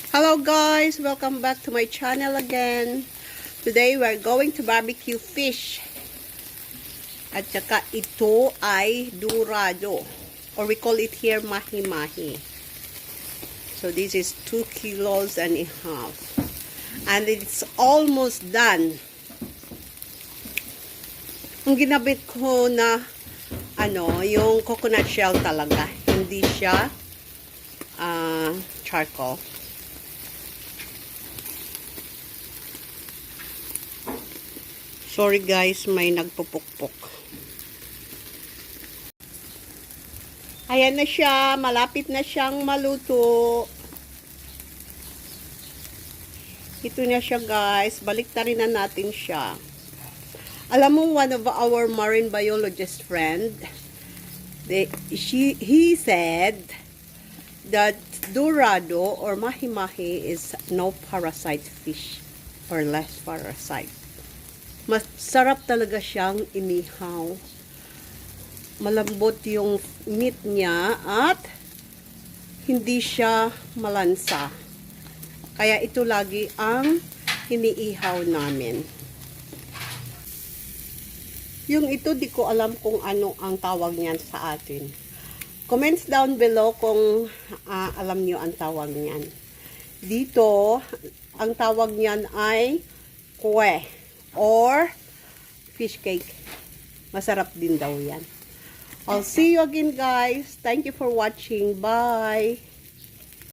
Hello guys! Welcome back to my channel again. Today we're going to barbecue fish. At saka ito ay dorado. Or we call it here mahi-mahi. So this is 2 kilos and a half. And it's almost done. Ang ginabit ko na yung coconut shell talaga. Hindi siya charcoal. Sorry guys, may nagpupukpok. Ayan na siya, malapit na siyang maluto. Ito na siya guys, baliktarin na natin siya. Alam mo, one of our marine biologist friend, he said that dorado or mahi-mahi is no parasite fish or less parasite. Masarap talaga siyang inihaw. Malambot yung meat niya at hindi siya malansa. Kaya ito lagi ang iniihaw namin. Yung ito, di ko alam kung ano ang tawag niyan sa atin. Comments down below kung alam niyo ang tawag niyan. Dito, ang tawag niyan ay kwe or fish cake. Masarap din daw yan. I'll see you again guys. Thank you for watching. Bye!